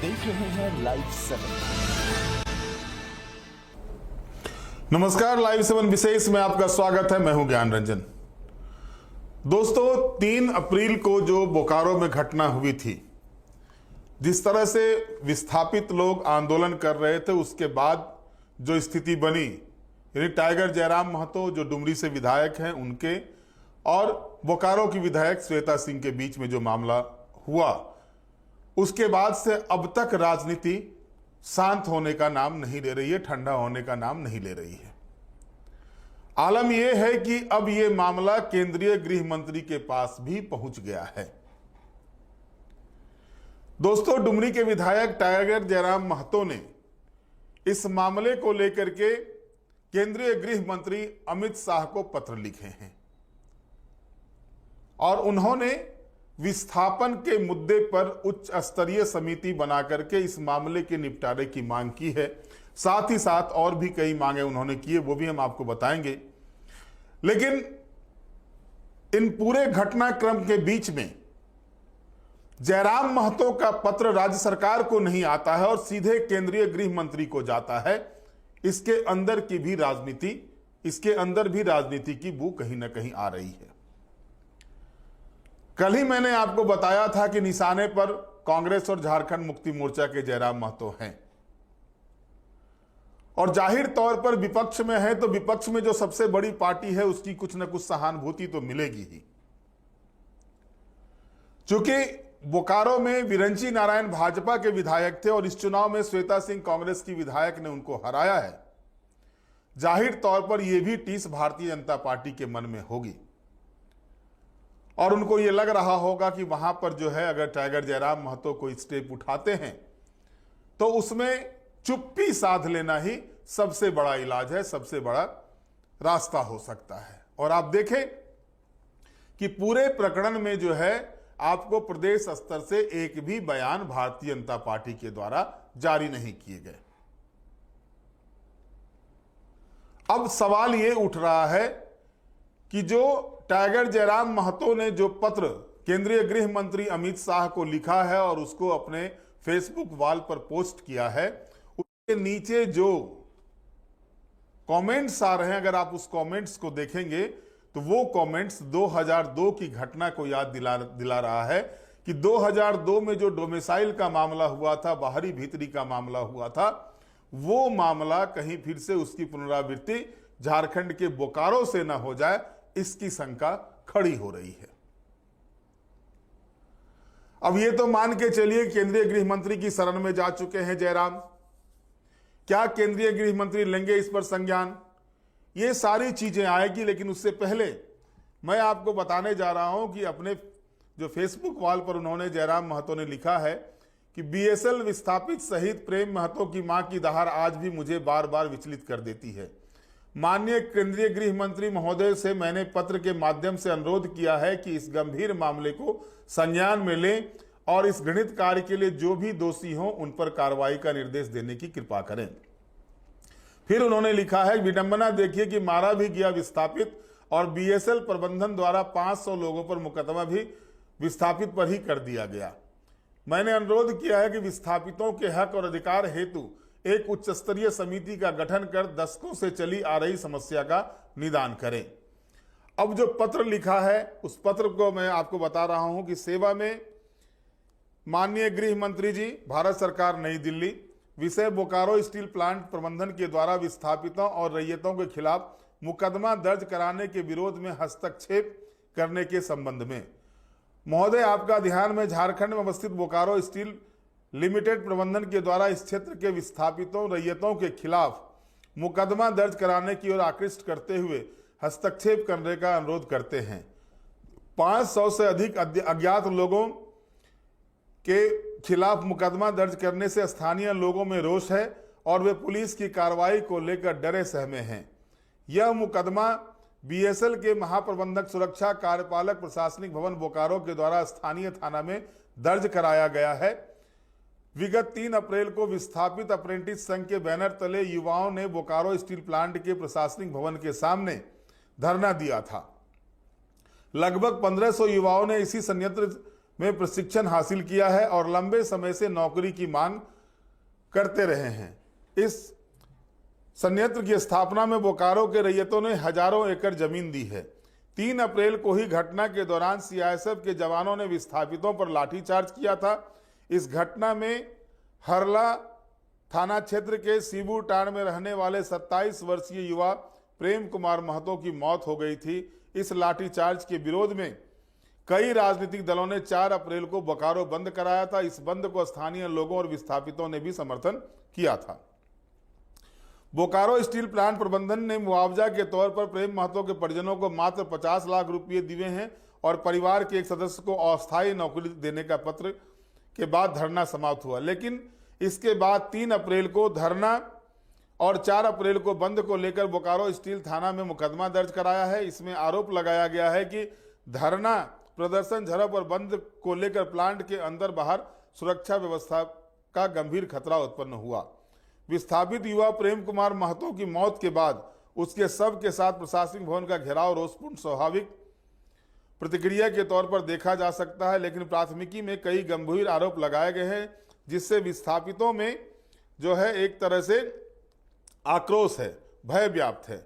देख रहे हैं लाइव 7। नमस्कार, लाइव 7 विशेष में आपका स्वागत है। मैं हूं ज्ञान रंजन। दोस्तों, 3 अप्रैल को जो बोकारो में घटना हुई थी, जिस तरह से विस्थापित लोग आंदोलन कर रहे थे, उसके बाद जो स्थिति बनी, यानी टाइगर जयराम महतो जो डुमरी से विधायक हैं उनके और बोकारो की विधायक श्वेता सिंह के बीच में जो मामला हुआ, उसके बाद से अब तक राजनीति शांत होने का नाम नहीं ले रही है, ठंडा होने का नाम नहीं ले रही है। आलम यह है कि अब यह मामला केंद्रीय गृह मंत्री के पास भी पहुंच गया है। दोस्तों, डुमरी के विधायक टाइगर जयराम महतो ने इस मामले को लेकर के केंद्रीय गृह मंत्री अमित शाह को पत्र लिखे हैं और उन्होंने विस्थापन के मुद्दे पर उच्च स्तरीय समिति बनाकर के इस मामले के निपटारे की मांग की है। साथ ही साथ और भी कई मांगे उन्होंने की है, वो भी हम आपको बताएंगे। लेकिन इन पूरे घटनाक्रम के बीच में जयराम महतो का पत्र राज्य सरकार को नहीं आता है और सीधे केंद्रीय गृह मंत्री को जाता है। इसके अंदर की भी राजनीति, इसके अंदर भी राजनीति की बू कहीं ना कहीं आ रही है। कल ही मैंने आपको बताया था कि निशाने पर कांग्रेस और झारखंड मुक्ति मोर्चा के जयराम महतो हैं और जाहिर तौर पर विपक्ष में है, तो विपक्ष में जो सबसे बड़ी पार्टी है उसकी कुछ न कुछ सहानुभूति तो मिलेगी ही। चूंकि बोकारो में विरंची नारायण भाजपा के विधायक थे और इस चुनाव में श्वेता सिंह कांग्रेस की विधायक ने उनको हराया है, जाहिर तौर पर यह भी टीस भारतीय जनता पार्टी के मन में होगी और उनको ये लग रहा होगा कि वहां पर जो है, अगर टाइगर जयराम महतो कोई स्टेप उठाते हैं तो उसमें चुप्पी साध लेना ही सबसे बड़ा इलाज है, सबसे बड़ा रास्ता हो सकता है। और आप देखें कि पूरे प्रकरण में जो है, आपको प्रदेश स्तर से एक भी बयान भारतीय जनता पार्टी के द्वारा जारी नहीं किए गए। अब सवाल यह उठ रहा है कि जो टाइगर जयराम महतो ने जो पत्र केंद्रीय गृह मंत्री अमित शाह को लिखा है और उसको अपने फेसबुक वॉल पर पोस्ट किया है, उसके नीचे जो कमेंट्स आ रहे हैं, अगर आप उस कमेंट्स को देखेंगे तो वो कमेंट्स 2002 की घटना को याद दिला रहा है कि 2002 में जो डोमिसाइल का मामला हुआ था, बाहरी भीतरी का मामला हुआ था, वो मामला कहीं फिर से उसकी पुनरावृत्ति झारखंड के बोकारो से ना हो जाए, इसकी शंका खड़ी हो रही है। अब ये तो मान के चलिए केंद्रीय गृह मंत्री की शरण में जा चुके हैं जयराम। क्या केंद्रीय गृह मंत्री लेंगे इस पर संज्ञान? ये सारी चीजें आएगी, लेकिन उससे पहले मैं आपको बताने जा रहा हूं कि अपने जो फेसबुक वॉल पर उन्होंने जयराम महतो ने लिखा है कि बीएसएल विस्थापित शहीद प्रेम महतो की मां की दहाड़ आज भी मुझे बार बार विचलित कर देती है। माननीय केंद्रीय गृह मंत्री महोदय से मैंने पत्र के माध्यम से अनुरोध किया है कि इस गंभीर मामले को संज्ञान में लें और इस घृणित कार्य के लिए जो भी दोषी हों उन पर कार्रवाई का निर्देश देने की कृपा करें। फिर उन्होंने लिखा है, विडंबना देखिए कि मारा भी गया विस्थापित और बीएसएल प्रबंधन द्वारा 500 लोगों पर मुकदमा भी विस्थापित पर ही कर दिया गया। मैंने अनुरोध किया है कि विस्थापितों के हक और अधिकार हेतु एक उच्च स्तरीय समिति का गठन कर दशकों से चली आ रही समस्या का निदान करें। अब जो पत्र लिखा है, उस पत्र को मैं आपको बता रहा हूं कि सेवा में माननीय गृह मंत्री जी, भारत सरकार, नई दिल्ली। विषय बोकारो स्टील प्लांट प्रबंधन के द्वारा विस्थापितों और रैयतों के खिलाफ मुकदमा दर्ज कराने के विरोध में हस्तक्षेप करने के संबंध में महोदय, आपका ध्यान में झारखंड में अवस्थित बोकारो स्टील लिमिटेड प्रबंधन के द्वारा इस क्षेत्र के विस्थापितों रैयतों के खिलाफ मुकदमा दर्ज कराने की ओर आकृष्ट करते हुए हस्तक्षेप करने का अनुरोध करते हैं। 500 से अधिक अज्ञात लोगों के खिलाफ मुकदमा दर्ज करने से स्थानीय लोगों में रोष है और वे पुलिस की कार्रवाई को लेकर डरे सहमे हैं। यह मुकदमा बीएसएल के महाप्रबंधक सुरक्षा कार्यपालक प्रशासनिक भवन बोकारो के द्वारा स्थानीय थाना में दर्ज कराया गया है। विगत 3 अप्रैल को विस्थापित अप्रेंटिस संघ के बैनर तले युवाओं ने बोकारो स्टील प्लांट के प्रशासनिक भवन के सामने धरना दिया था। लगभग 1500 युवाओं ने इसी संयंत्र में प्रशिक्षण हासिल किया है और लंबे समय से नौकरी की मांग करते रहे हैं। इस संयंत्र की स्थापना में बोकारो के रैयतों ने हजारों एकड़ जमीन दी है। 3 अप्रैल को ही घटना के दौरान सीआईएसएफ के जवानों ने विस्थापितों पर लाठीचार्ज किया था। इस घटना में हरला थाना क्षेत्र के सीबूटाण में रहने वाले 27 वर्षीय युवा प्रेम कुमार महतो की मौत हो गई थी। इस लाठीचार्ज के विरोध में कई राजनीतिक दलों ने 4 अप्रैल को बोकारो बंद कराया था। इस बंद को स्थानीय लोगों और विस्थापितों ने भी समर्थन किया था। बोकारो स्टील प्लांट प्रबंधन ने मुआवजा के तौर पर प्रेम महतो के परिजनों को मात्र 50 लाख रुपये दिए हैं और परिवार के एक सदस्य को अस्थायी नौकरी देने का पत्र के बाद धरना समाप्त हुआ। लेकिन इसके बाद 3 अप्रैल को धरना और 4 अप्रैल को बंद को लेकर बोकारो स्टील थाना में मुकदमा दर्ज कराया है। इसमें आरोप लगाया गया है कि धरना प्रदर्शन, झड़प और बंद को लेकर प्लांट के अंदर बाहर सुरक्षा व्यवस्था का गंभीर खतरा उत्पन्न हुआ। विस्थापित युवा प्रेम कुमार महतो की मौत के बाद उसके शव के साथ प्रशासनिक भवन का घेराव रोषपूर्ण स्वाभाविक प्रतिक्रिया के तौर पर देखा जा सकता है, लेकिन प्राथमिकी में कई गंभीर आरोप लगाए गए हैं, जिससे विस्थापितों में जो है एक तरह से आक्रोश है, भय व्याप्त है।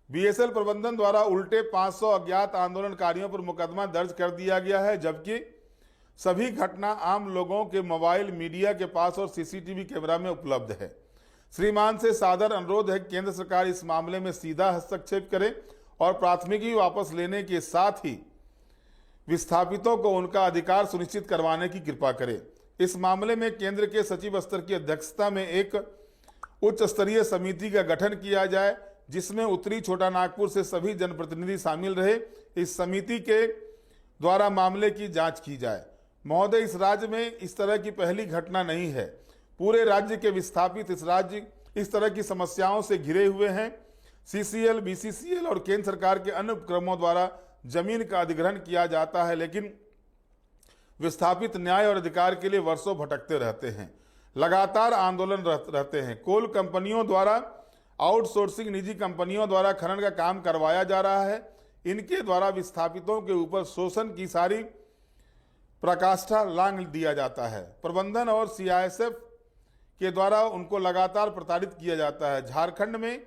बीएसएल प्रबंधन द्वारा उल्टे 500 अज्ञात आंदोलनकारियों पर मुकदमा दर्ज कर दिया गया है, जबकि सभी घटना आम लोगों के मोबाइल, मीडिया के पास और सीसीटीवी कैमरा में उपलब्ध है। श्रीमान से सादर अनुरोध है कि केंद्र सरकार इस मामले में सीधा हस्तक्षेप करे और प्राथमिकी वापस लेने के साथ ही विस्थापितों को उनका अधिकार सुनिश्चित करवाने की कृपा करे। इस मामले में केंद्र के सचिव स्तर की अध्यक्षता में एक उच्च स्तरीय समिति का गठन किया जाए, जिसमें उत्तरी छोटा नागपुर से सभी जनप्रतिनिधि शामिल रहे। इस समिति के द्वारा मामले की जांच की जाए। महोदय, इस राज्य में इस तरह की पहली घटना नहीं है। पूरे राज्य के विस्थापित इस तरह की समस्याओं से घिरे हुए हैं। सीसीएल, बीसीसीएल और केंद्र सरकार के अन्य उपक्रमों द्वारा जमीन का अधिग्रहण किया जाता है, लेकिन विस्थापित न्याय और अधिकार के लिए वर्षों भटकते रहते हैं। लगातार आंदोलन रहते हैं। कोल कंपनियों द्वारा आउटसोर्सिंग निजी कंपनियों द्वारा खनन का काम करवाया जा रहा है। इनके द्वारा विस्थापितों के ऊपर शोषण की सारी प्रकाष्ठा लांघ दिया जाता है। प्रबंधन और सीआईएसएफ के द्वारा उनको लगातार प्रताड़ित किया जाता है। झारखंड में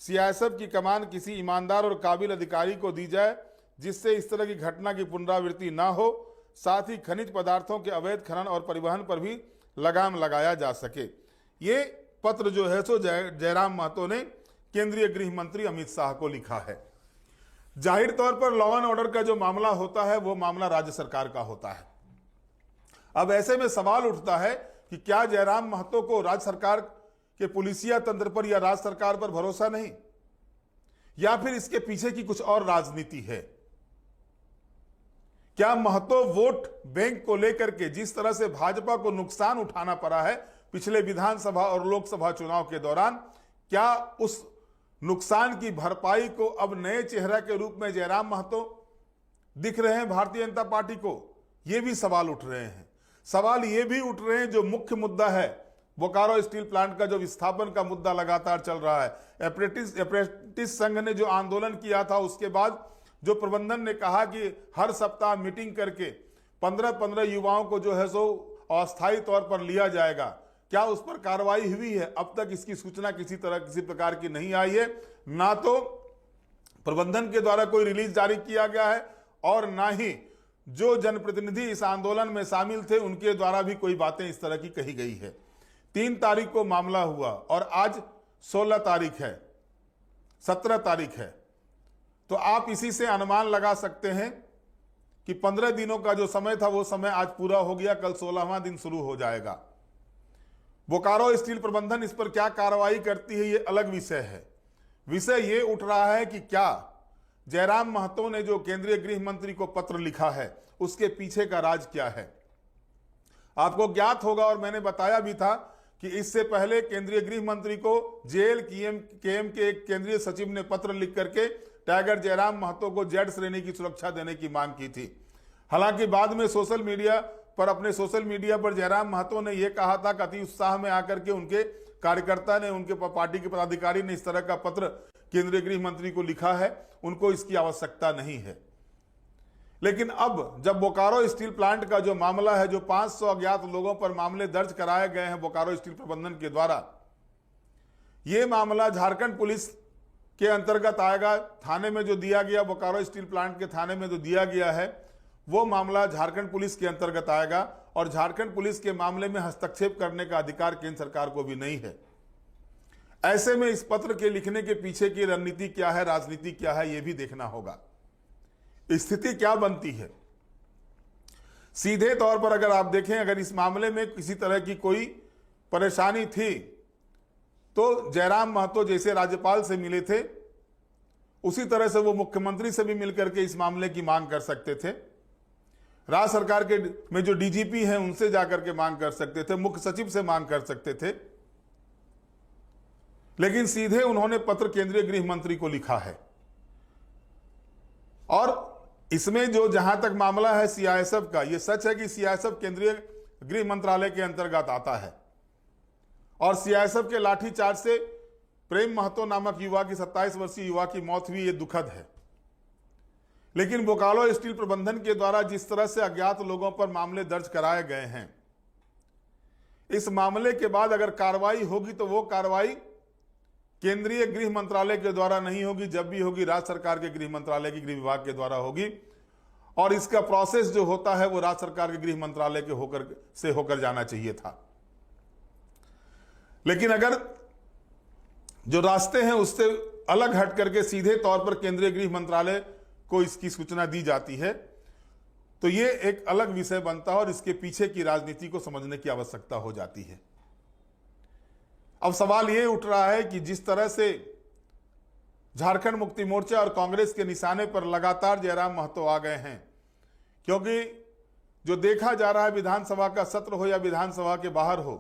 सीआईएसएफ की कमान किसी ईमानदार और काबिल अधिकारी को दी जाए, जिससे इस तरह की घटना की पुनरावृत्ति न हो। साथ ही खनिज पदार्थों के अवैध खनन और परिवहन पर भी लगाम लगाया जा सके। ये पत्र जो है सो जयराम महतो ने केंद्रीय गृह मंत्री अमित शाह को लिखा है। जाहिर तौर पर लॉ एंड ऑर्डर का जो मामला होता है वो मामला राज्य सरकार का होता है। अब ऐसे में सवाल उठता है कि क्या जयराम महतो को राज्य सरकार के पुलिसिया तंत्र पर या राज्य सरकार पर भरोसा नहीं, या फिर इसके पीछे की कुछ और राजनीति है? क्या महतो वोट बैंक को लेकर के जिस तरह से भाजपा को नुकसान उठाना पड़ा है पिछले विधानसभा और लोकसभा चुनाव के दौरान, क्या उस नुकसान की भरपाई को अब नए चेहरा के रूप में जयराम महतो दिख रहे हैं भारतीय जनता पार्टी को? ये भी सवाल उठ रहे हैं। सवाल ये भी उठ रहे हैं, जो मुख्य मुद्दा है बोकारो स्टील प्लांट का, जो विस्थापन का मुद्दा लगातार चल रहा है। अप्रेंटिस संघ ने जो आंदोलन किया था, उसके बाद जो प्रबंधन ने कहा कि हर सप्ताह मीटिंग करके 15-15 युवाओं को जो है सो अस्थायी तौर पर लिया जाएगा, क्या उस पर कार्रवाई हुई है? अब तक इसकी सूचना किसी प्रकार की नहीं आई है। ना तो प्रबंधन के द्वारा कोई रिलीज जारी किया गया है और ना ही जो जनप्रतिनिधि इस आंदोलन में शामिल थे उनके द्वारा भी कोई बातें इस तरह की कही गई है। 3 तारीख को मामला हुआ और आज 16 तारीख है, 17 तारीख है। तो आप इसी से अनुमान लगा सकते हैं कि 15 दिनों का जो समय था वो समय आज पूरा हो गया। कल 16वां दिन शुरू हो जाएगा। बोकारो स्टील प्रबंधन इस पर क्या कार्रवाई करती है, ये अलग विषय है। विषय ये उठ रहा है कि क्या जयराम महतो ने जो केंद्रीय गृह मंत्री को पत्र लिखा है उसके पीछे का राज क्या है। आपको ज्ञात होगा और मैंने बताया भी था कि इससे पहले केंद्रीय गृह मंत्री को जेएल केएम के एक केंद्रीय सचिव ने पत्र लिख करके टाइगर जयराम महतो को जेड श्रेणी की सुरक्षा देने की मांग की थी। हालांकि बाद में अपने सोशल मीडिया पर जयराम महतो ने यह कहा था कि अति उत्साह में आकर के उनके कार्यकर्ता ने, उनके पार्टी के पदाधिकारी ने इस तरह का पत्र केंद्रीय गृह मंत्री को लिखा है, उनको इसकी आवश्यकता नहीं है। लेकिन अब जब बोकारो स्टील प्लांट का जो मामला है, जो 500 अज्ञात लोगों पर मामले दर्ज कराए गए हैं बोकारो स्टील प्रबंधन के द्वारा, यह मामला झारखंड पुलिस के अंतर्गत आएगा। थाने में जो दिया गया, बोकारो स्टील प्लांट के थाने में जो दिया गया है, वो मामला झारखंड पुलिस के अंतर्गत आएगा और झारखंड पुलिस के मामले में हस्तक्षेप करने का अधिकार केंद्र सरकार को भी नहीं है। ऐसे में इस पत्र के लिखने के पीछे की रणनीति क्या है, राजनीति क्या है, यह भी देखना होगा। स्थिति क्या बनती है? सीधे तौर पर अगर आप देखें, अगर इस मामले में किसी तरह की कोई परेशानी थी तो जयराम महतो जैसे राज्यपाल से मिले थे, उसी तरह से वो मुख्यमंत्री से भी मिलकर के इस मामले की मांग कर सकते थे। राज्य सरकार के में जो डीजीपी हैं उनसे जाकर के मांग कर सकते थे, मुख्य सचिव से मांग कर सकते थे, लेकिन सीधे उन्होंने पत्र केंद्रीय गृह मंत्री को लिखा है। और इसमें जो जहां तक मामला है सीआईएसएफ का, यह सच है कि सीआईएसएफ केंद्रीय गृह मंत्रालय के अंतर्गत आता है और सीआईएसएफ के लाठीचार्ज से प्रेम महतो नामक युवा की 27 वर्षीय युवा की मौत हुई, यह दुखद है। लेकिन बोकारो स्टील प्रबंधन के द्वारा जिस तरह से अज्ञात लोगों पर मामले दर्ज कराए गए हैं, इस मामले के बाद अगर कार्रवाई होगी तो वो कार्रवाई केंद्रीय गृह मंत्रालय के द्वारा नहीं होगी, जब भी होगी राज्य सरकार के गृह मंत्रालय की गृह विभाग के द्वारा होगी। और इसका प्रोसेस जो होता है वो राज्य सरकार के गृह मंत्रालय के होकर जाना चाहिए था। लेकिन अगर जो रास्ते हैं उससे अलग हट करके सीधे तौर पर केंद्रीय गृह मंत्रालय को इसकी सूचना दी जाती है, तो ये एक अलग विषय बनता है और इसके पीछे की राजनीति को समझने की आवश्यकता हो जाती है। अब सवाल ये उठ रहा है कि जिस तरह से झारखंड मुक्ति मोर्चा और कांग्रेस के निशाने पर लगातार जयराम महतो आ गए हैं, क्योंकि जो देखा जा रहा है विधानसभा का सत्र हो या विधानसभा के बाहर हो,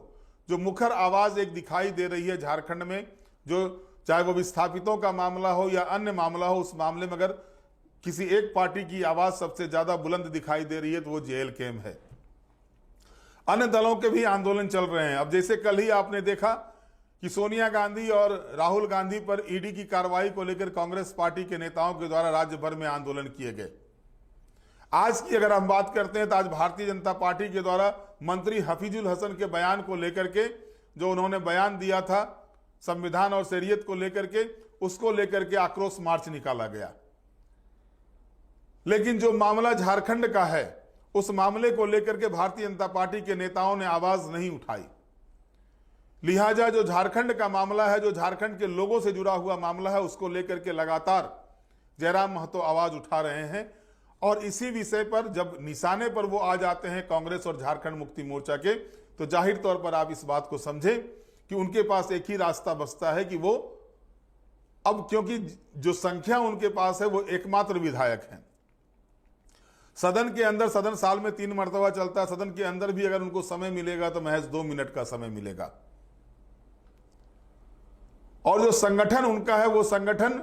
जो मुखर आवाज एक दिखाई दे रही है झारखंड में, जो चाहे वो विस्थापितों का मामला हो या अन्य मामला हो, उस मामले में अगर किसी एक पार्टी की आवाज सबसे ज्यादा बुलंद दिखाई दे रही है तो वो जेएलकेएम है। अन्य दलों के भी आंदोलन चल रहे हैं। अब जैसे कल ही आपने देखा कि सोनिया गांधी और राहुल गांधी पर ईडी की कार्रवाई को लेकर कांग्रेस पार्टी के नेताओं के द्वारा राज्य भर में आंदोलन किए गए। आज की अगर हम बात करते हैं तो आज भारतीय जनता पार्टी के द्वारा मंत्री हफीजुल हसन के बयान को लेकर के, जो उन्होंने बयान दिया था संविधान और शरीयत को लेकर के, उसको लेकर के आक्रोश मार्च निकाला गया। लेकिन जो मामला झारखंड का है, उस मामले को लेकर के भारतीय जनता पार्टी के नेताओं ने आवाज नहीं उठाई। लिहाजा जो झारखंड का मामला है, जो झारखंड के लोगों से जुड़ा हुआ मामला है, उसको लेकर के लगातार जयराम महतो आवाज उठा रहे हैं। और इसी विषय पर जब निशाने पर वो आ जाते हैं कांग्रेस और झारखंड मुक्ति मोर्चा के, तो जाहिर तौर पर आप इस बात को समझें कि उनके पास एक ही रास्ता बचता है कि वो अब, क्योंकि जो संख्या उनके पास है वो एकमात्र विधायक हैं सदन के अंदर। सदन साल में 3 मर्तबा चलता है, सदन के अंदर भी अगर उनको समय मिलेगा तो महज 2 मिनट का समय मिलेगा। और जो संगठन उनका है, वो संगठन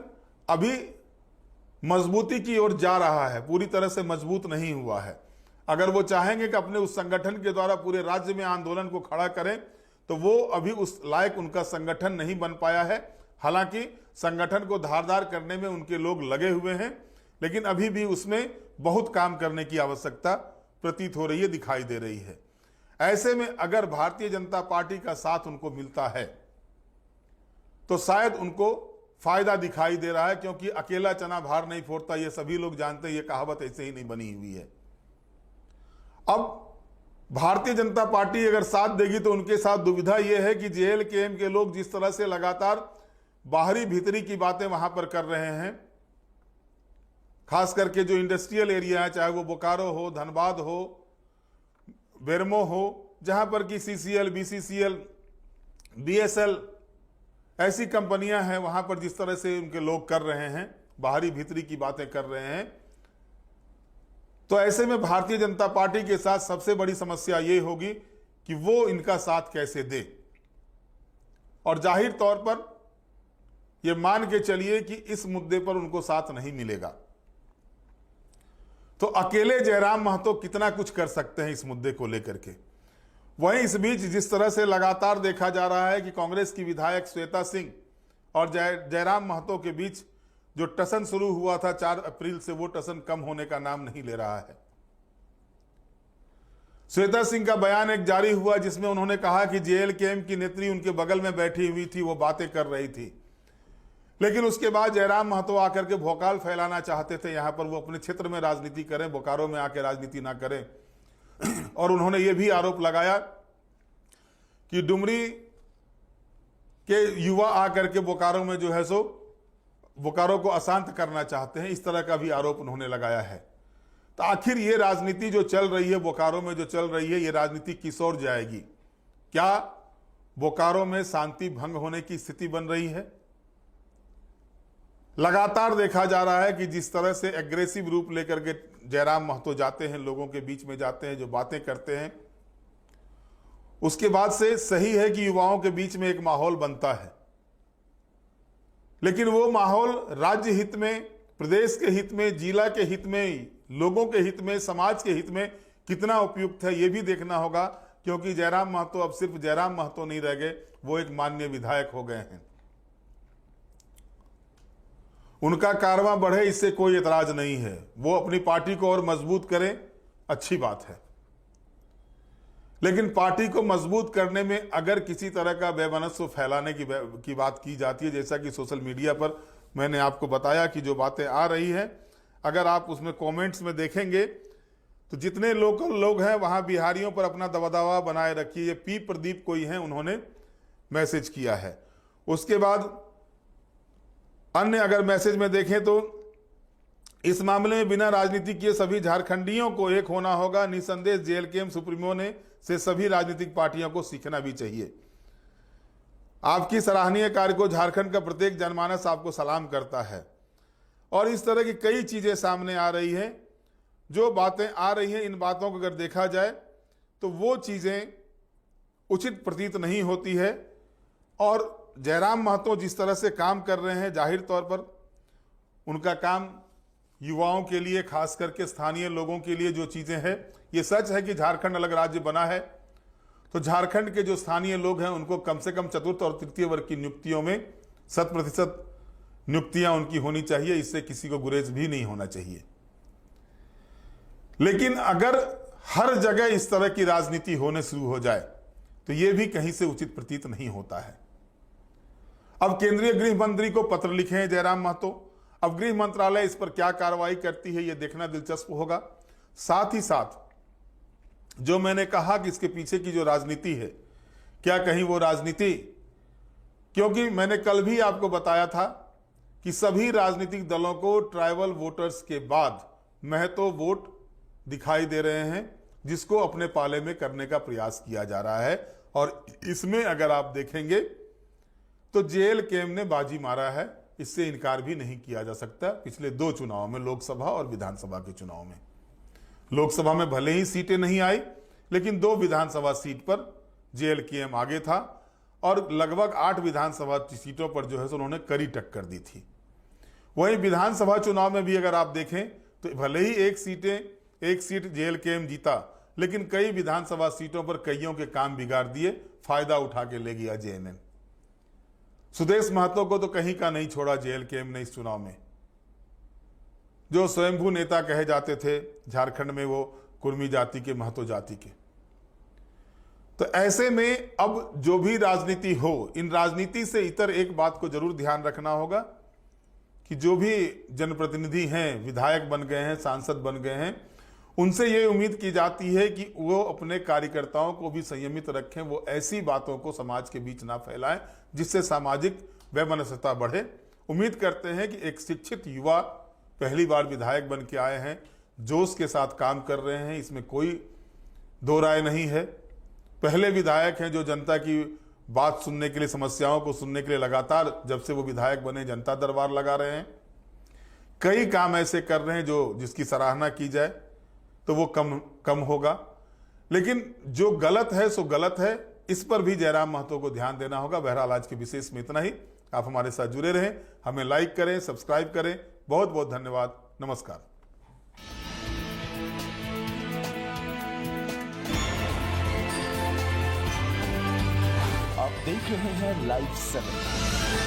अभी मजबूती की ओर जा रहा है, पूरी तरह से मजबूत नहीं हुआ है। अगर वो चाहेंगे कि अपने उस संगठन के द्वारा पूरे राज्य में आंदोलन को खड़ा करें, तो वो अभी उस लायक उनका संगठन नहीं बन पाया है। हालांकि संगठन को धारदार करने में उनके लोग लगे हुए हैं, लेकिन अभी भी उसमें बहुत काम करने की आवश्यकता प्रतीत हो रही है, दिखाई दे रही है। ऐसे में अगर भारतीय जनता पार्टी का साथ उनको मिलता है तो शायद उनको फायदा दिखाई दे रहा है, क्योंकि अकेला चना भार नहीं फोड़ता, ये सभी लोग जानते हैं, ये कहावत ऐसे ही नहीं बनी हुई है। अब भारतीय जनता पार्टी अगर साथ देगी तो उनके साथ दुविधा यह है कि जेएलकेएम के लोग जिस तरह से लगातार बाहरी भीतरी की बातें वहां पर कर रहे हैं, खास करके जो इंडस्ट्रियल एरिया है, चाहे वो बोकारो हो, धनबाद हो, बेरमो हो, जहां पर कि सीसीएल, बीसीसीएल, बीएसएल ऐसी कंपनियां हैं, वहां पर जिस तरह से उनके लोग कर रहे हैं, बाहरी भीतरी की बातें कर रहे हैं, तो ऐसे में भारतीय जनता पार्टी के साथ सबसे बड़ी समस्या ये होगी कि वो इनका साथ कैसे दे। और जाहिर तौर पर ये मान के चलिए कि इस मुद्दे पर उनको साथ नहीं मिलेगा, तो अकेले जयराम महतो कितना कुछ कर सकते हैं इस मुद्दे को लेकर के। वहीं इस बीच जिस तरह से लगातार देखा जा रहा है कि कांग्रेस की विधायक श्वेता सिंह और जयराम महतो के बीच जो टसन शुरू हुआ था 4 अप्रैल से, वो टसन कम होने का नाम नहीं ले रहा है। श्वेता सिंह का बयान एक जारी हुआ जिसमें उन्होंने कहा कि जेएलकेएम की नेत्री उनके बगल में बैठी हुई थी, वो बातें कर रही थी, लेकिन उसके बाद जयराम महतो आकर के भौकाल फैलाना चाहते थे। यहां पर वो अपने क्षेत्र में राजनीति करें, बोकारो में आकर राजनीति ना करें। और उन्होंने ये भी आरोप लगाया कि डुमरी के युवा आकर के बोकारो में जो है सो बोकारो को अशांत करना चाहते हैं, इस तरह का भी आरोप उन्होंने लगाया है। तो आखिर ये राजनीति जो चल रही है बोकारो में, जो चल रही है, ये राजनीति किस ओर जाएगी? क्या बोकारो में शांति भंग होने की स्थिति बन रही है? लगातार देखा जा रहा है कि जिस तरह से एग्रेसिव रूप लेकर के जयराम महतो जाते हैं, लोगों के बीच में जाते हैं, जो बातें करते हैं, उसके बाद से सही है कि युवाओं के बीच में एक माहौल बनता है, लेकिन वो माहौल राज्य हित में, प्रदेश के हित में, जिला के हित में, लोगों के हित में, समाज के हित में कितना उपयुक्त है, ये भी देखना होगा। क्योंकि जयराम महतो अब सिर्फ जयराम महतो नहीं रह गए, वो एक माननीय विधायक हो गए हैं। उनका कारवां बढ़े, इससे कोई एतराज नहीं है। वो अपनी पार्टी को और मजबूत करें, अच्छी बात है, लेकिन पार्टी को मजबूत करने में अगर किसी तरह का बेमनस्व फैलाने की बात की जाती है, जैसा कि सोशल मीडिया पर मैंने आपको बताया कि जो बातें आ रही हैं, अगर आप उसमें कमेंट्स में देखेंगे तो जितने लोकल लोग हैं वहां बिहारियों पर अपना दबदबा बनाए रखिए। ये पी प्रदीप कोई हैं, उन्होंने मैसेज किया है। उसके बाद अन्य अगर मैसेज में देखें तो इस मामले में बिना राजनीति किए सभी झारखंडियों को एक होना होगा। निसंदेह जेएलकेएम सुप्रीमो ने से सभी राजनीतिक पार्टियों को सीखना भी चाहिए। आपकी सराहनीय कार्य को झारखंड का प्रत्येक जनमानस आपको सलाम करता है। और इस तरह की कई चीजें सामने आ रही हैं, जो बातें आ रही हैं, इन बातों को अगर देखा जाए तो वो चीजें उचित प्रतीत नहीं होती है। और जयराम महतो जिस तरह से काम कर रहे हैं, जाहिर तौर पर उनका काम युवाओं के लिए, खास करके स्थानीय लोगों के लिए जो चीजें हैं, ये सच है कि झारखंड अलग राज्य बना है तो झारखंड के जो स्थानीय लोग हैं उनको कम से कम चतुर्थ और तृतीय वर्ग की नियुक्तियों में 100% नियुक्तियां उनकी होनी चाहिए। इससे किसी को गुरेज भी नहीं होना चाहिए। लेकिन अगर हर जगह इस तरह की राजनीति होने शुरू हो जाए तो यह भी कहीं से उचित प्रतीत नहीं होता है। अब केंद्रीय गृह मंत्री को पत्र लिखे हैं जयराम महतो। अब गृह मंत्रालय इस पर क्या कार्रवाई करती है, यह देखना दिलचस्प होगा। साथ ही साथ जो मैंने कहा कि इसके पीछे की जो राजनीति है, क्या कहीं वो राजनीति, क्योंकि मैंने कल भी आपको बताया था कि सभी राजनीतिक दलों को ट्राइबल वोटर्स के बाद महतो वोट दिखाई दे रहे हैं, जिसको अपने पाले में करने का प्रयास किया जा रहा है। और इसमें अगर आप देखेंगे तो जेएलकेएम ने बाजी मारा है, इससे इनकार भी नहीं किया जा सकता। पिछले 2 चुनाव में, लोकसभा और विधानसभा के चुनाव में, लोकसभा में भले ही सीटें नहीं आई, लेकिन 2 विधानसभा सीट पर जेएलकेएम आगे था और लगभग 8 विधानसभा सीटों पर जो है उन्होंने कड़ी टक्कर दी थी। वहीं विधानसभा चुनाव में भी अगर आप देखें तो भले ही एक सीट जेएलकेएम जीता, लेकिन कई विधानसभा सीटों पर कईयों के काम बिगाड़ दिए, फायदा उठा के ले गया जेएमएम। सुदेश महतो को तो कहीं का नहीं छोड़ा जेएलकेएम ने इस चुनाव में। जो स्वयंभू नेता कहे जाते थे झारखंड में, वो कुर्मी जाति के, महतो जाति के। तो ऐसे में अब जो भी राजनीति हो, इन राजनीति से इतर एक बात को जरूर ध्यान रखना होगा कि जो भी जनप्रतिनिधि हैं, विधायक बन गए हैं, सांसद बन गए हैं, उनसे ये उम्मीद की जाती है कि वो अपने कार्यकर्ताओं को भी संयमित रखें, वो ऐसी बातों को समाज के बीच ना फैलाएं जिससे सामाजिक वैमनस्यता बढ़े। उम्मीद करते हैं कि एक शिक्षित युवा पहली बार विधायक बन के आए हैं, जोश के साथ काम कर रहे हैं, इसमें कोई दो राय नहीं है। पहले विधायक हैं जो जनता की बात सुनने के लिए, समस्याओं को सुनने के लिए लगातार जब से वो विधायक बने जनता दरबार लगा रहे हैं। कई काम ऐसे कर रहे हैं जिसकी सराहना की जाए तो वो कम होगा, लेकिन जो गलत है सो गलत है, इस पर भी जयराम महतो को ध्यान देना होगा। बहरहाल आज के विशेष में इतना ही। आप हमारे साथ जुड़े रहें, हमें लाइक करें, सब्सक्राइब करें। बहुत बहुत धन्यवाद। नमस्कार। आप देख रहे हैं लाइव 7।